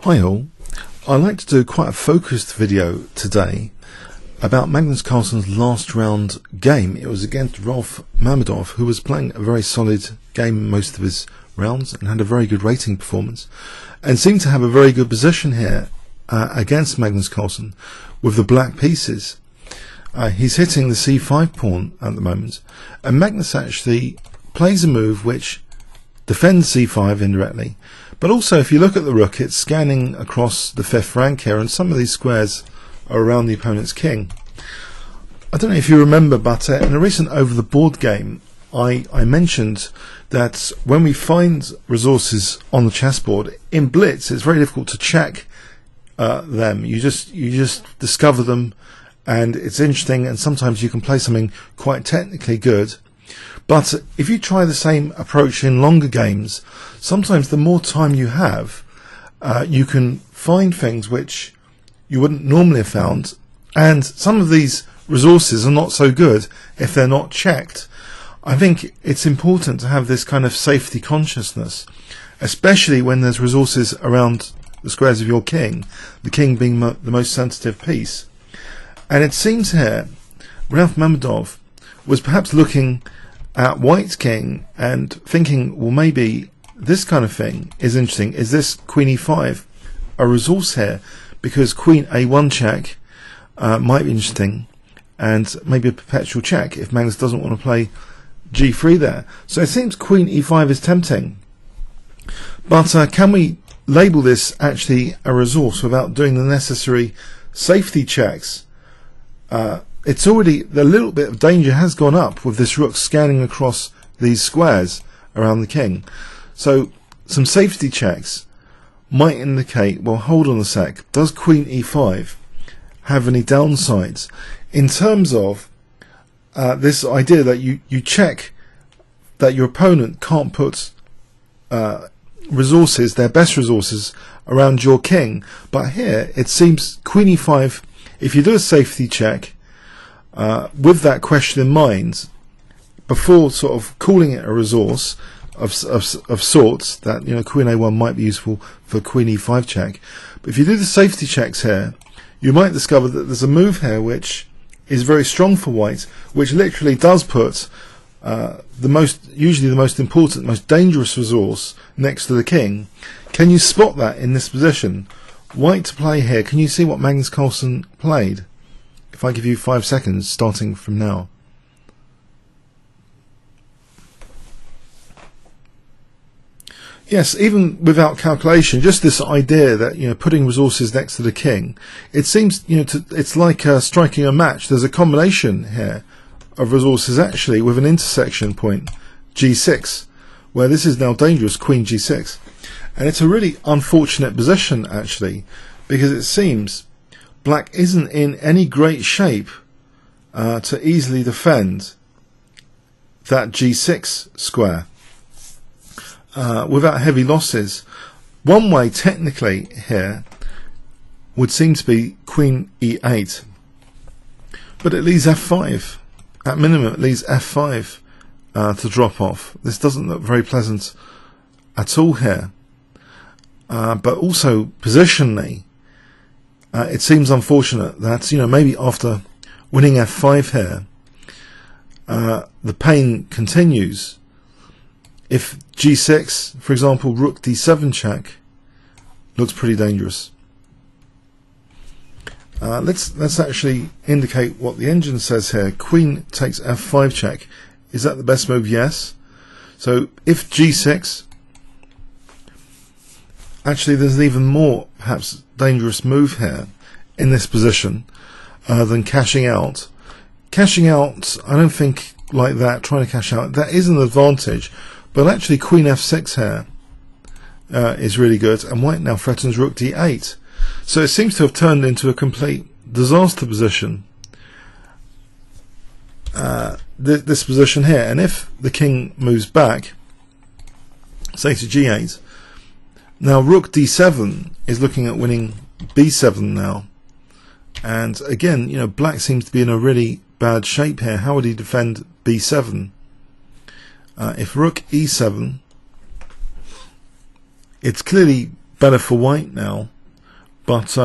Hi all, I'd like to do quite a focused video today about Magnus Carlsen's last round game. It was against Rauf Mamedov, who was playing a very solid game in most of his rounds and had a very good rating performance and seemed to have a very good position here against Magnus Carlsen with the black pieces. He's hitting the c5 pawn at the moment, and Magnus actually plays a move which defends c5 indirectly, but also if you look at the rook, it's scanning across the fifth rank here, and some of these squares are around the opponent's king. I don't know if you remember, but in a recent over the board game I mentioned that when we find resources on the chessboard in blitz, it's very difficult to check them. You just discover them, and it's interesting, and sometimes you can play something quite technically good. But if you try the same approach in longer games, sometimes the more time you have, you can find things which you wouldn't normally have found, and some of these resources are not so good if they're not checked. I think it's important to have this kind of safety consciousness, especially when there's resources around the squares of your king, the king being the most sensitive piece. And it seems here Rauf Mamedov was perhaps looking at white's king and thinking, well, maybe this kind of thing is interesting. Is this queen e5 a resource here? Because queen a1 check might be interesting, and maybe a perpetual check if Magnus doesn't want to play g3 there. So it seems queen e5 is tempting, but can we label this actually a resource without doing the necessary safety checks? It's already, the little bit of danger has gone up with this rook scanning across these squares around the king. So some safety checks might indicate, well, hold on a sec, does queen e5 have any downsides in terms of this idea that you check that your opponent can't put resources, their best resources, around your king. But here it seems queen e5, if you do a safety check with that question in mind, before sort of calling it a resource of sorts, that queen a1 might be useful for queen e5 check, but if you do the safety checks here, you might discover that there's a move here which is very strong for white, which literally does put usually the most important, most dangerous resource next to the king. Can you spot that in this position? White to play here. Can you see what Magnus Carlsen played? If I give you 5 seconds starting from now. Yes, even without calculation, just this idea that putting resources next to the king, it seems it's like striking a match. There's a combination here of resources actually with an intersection point g6, where this is now dangerous, queen g6, and it's a really unfortunate position actually, because it seems black isn't in any great shape to easily defend that g6 square without heavy losses. One way technically here would seem to be queen e8, but it leaves f5. At minimum it leaves f5 to drop off. This doesn't look very pleasant at all here, but also positionally it seems unfortunate that maybe after winning f5 here the pain continues. If g6, for example, rook d7 check, looks pretty dangerous. Let's actually indicate what the engine says here. Queen takes f5 check. Is that the best move? Yes. So if g6, actually there's an even more perhaps dangerous move here in this position than cashing out. Cashing out, I don't think like that, trying to cash out, that is an advantage, but actually queen f6 here is really good, and white now threatens rook d8. So it seems to have turned into a complete disaster position, this position here. And if the king moves back, say to g8, now rook d7 is looking at winning b7 now, and again black seems to be in a really bad shape here. How would he defend b7? If rook e7, it's clearly better for white now but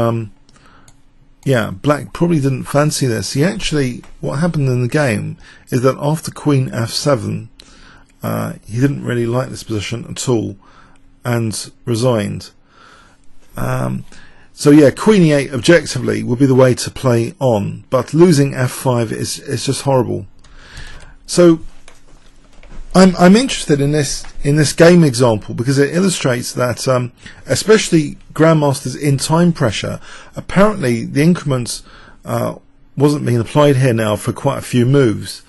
yeah, black probably didn't fancy this. He actually, what happened in the game is that after queen f7, he didn't really like this position at all and resigned. So yeah, queen e8 objectively would be the way to play on, but losing f5 is just horrible. So I'm interested in this game example because it illustrates that especially grandmasters in time pressure, apparently the increment wasn't being applied here now for quite a few moves.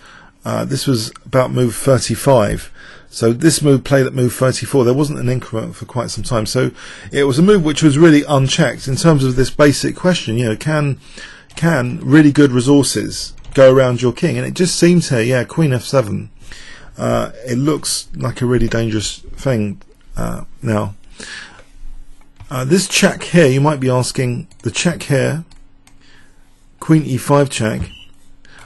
This was about move 35, so this move played at move 34. There wasn't an increment for quite some time, so it was a move which was really unchecked in terms of this basic question, you know, can really good resources go around your king? And it just seems here, yeah, queen f7, it looks like a really dangerous thing now. This check here, you might be asking, the check here, queen e5 check,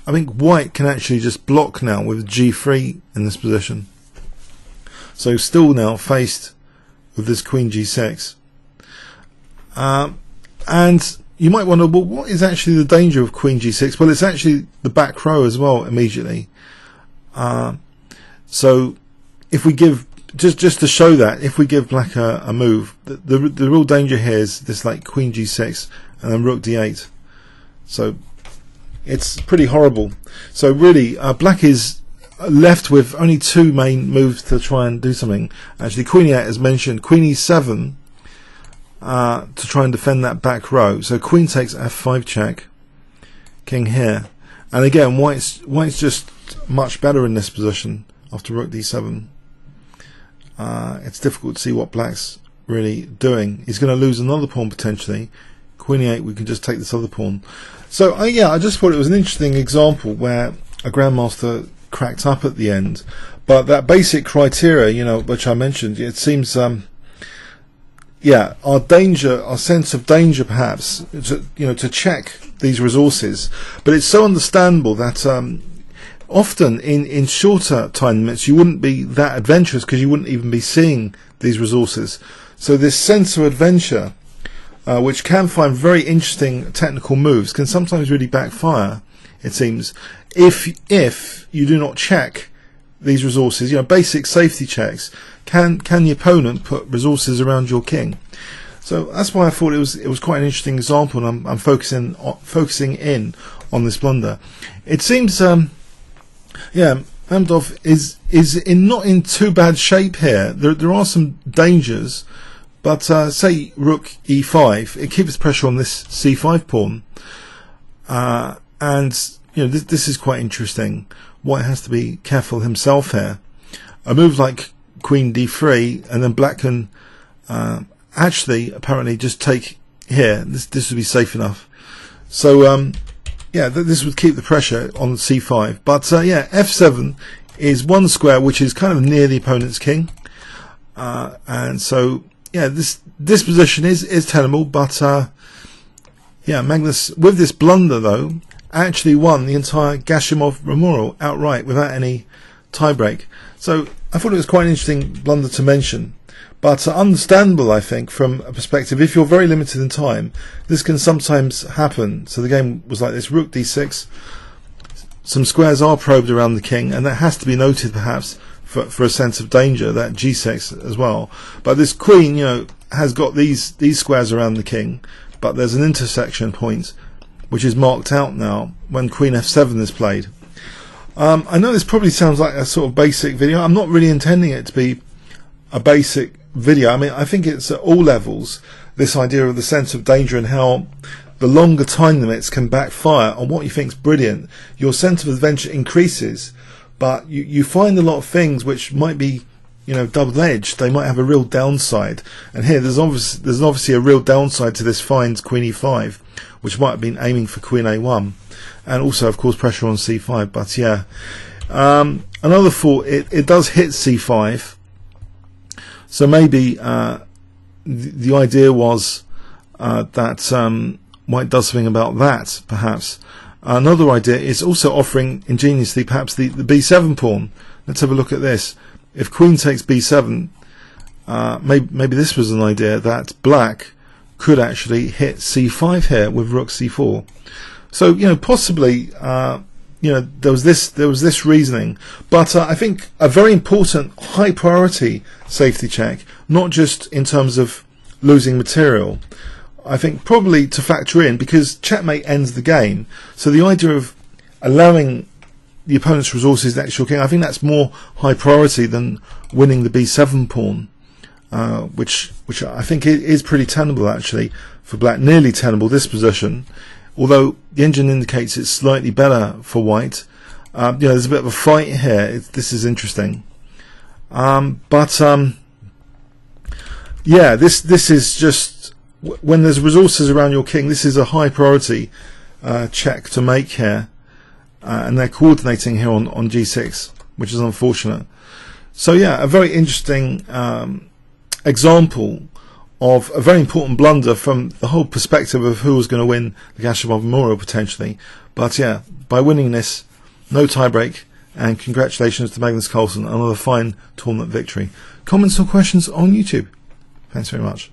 I think white can actually just block now with g3 in this position. So still now faced with this queen g6. And you might wonder, well, what is actually the danger of queen g6? Well, it's actually the back row as well immediately. So if we give, just to show that, if we give black a move, the real danger here is this like queen g6 and then rook d8. So it's pretty horrible. So really, black is left with only two main moves to try and do something. Actually, queen e8 as mentioned, queen e7 to try and defend that back row. So queen takes f5 check, king here, and again white's just much better in this position after rook d7. It's difficult to see what black's really doing. He's going to lose another pawn potentially. Queen e8, we can just take this other pawn. So yeah, I just thought it was an interesting example where a grandmaster cracked up at the end, but that basic criteria, you know, which I mentioned, it seems yeah, our sense of danger perhaps, to check these resources. But it's so understandable that often in shorter time limits you wouldn't be that adventurous because you wouldn't even be seeing these resources. So this sense of adventure, which can find very interesting technical moves, can sometimes really backfire, it seems, if you do not check these resources. You know, basic safety checks. Can the opponent put resources around your king? So that's why I thought it was quite an interesting example, and I'm focusing in on this blunder. It seems, yeah, Mamedov is not in too bad shape here. There are some dangers, but say rook e5, it keeps pressure on this c5 pawn, and you know this is quite interesting. White has to be careful himself here. A move like queen d3, and then black can actually apparently just take here. This would be safe enough. So yeah, this would keep the pressure on c5. But yeah, f7 is one square which is kind of near the opponent's king, and so yeah, this position is tenable. But yeah, Magnus, with this blunder though, actually won the entire Gashimov Memorial outright without any tiebreak. So I thought it was quite an interesting blunder to mention, but understandable, I think, from a perspective, if you're very limited in time, this can sometimes happen. So the game was like this: rook d6, some squares are probed around the king, and that has to be noted perhaps for a sense of danger, that g6 as well. But this queen, you know, has got these squares around the king, but there's an intersection point which is marked out now when queen f7 is played. I know this probably sounds like a sort of basic video. I'm not really intending it to be a basic video. I mean, I think it's at all levels, this idea of the sense of danger and how the longer time limits can backfire on what you think is brilliant. Your sense of adventure increases, but you find a lot of things which might be, you know, double-edged. They might have a real downside. And here there's obviously a real downside to this find queen e5, which might have been aiming for queen a1, and also of course pressure on c5. But yeah, another thought, it does hit c5, so maybe the idea was that white does something about that perhaps. Another idea is also offering ingeniously perhaps the b7 pawn. Let's have a look at this. If queen takes b7, maybe this was an idea that black could actually hit c5 here with rook c4. So, you know, possibly, you know, there was this reasoning, but I think a very important high priority safety check, not just in terms of losing material. I think probably to factor in, because checkmate ends the game, so the idea of allowing the opponent's resources next to your king, I think that's more high priority than winning the b7 pawn, which I think is pretty tenable actually for black, nearly tenable this position, although the engine indicates it's slightly better for white. You know, there's a bit of a fight here. This is interesting, yeah, this is just, when there's resources around your king, this is a high priority check to make here, and they're coordinating here on g6, which is unfortunate. So yeah, a very interesting example of a very important blunder from the whole perspective of who was going to win the Kasparov Memorial potentially. But yeah, by winning this, no tiebreak, and congratulations to Magnus Carlsen, another fine tournament victory. Comments or questions on YouTube? Thanks very much.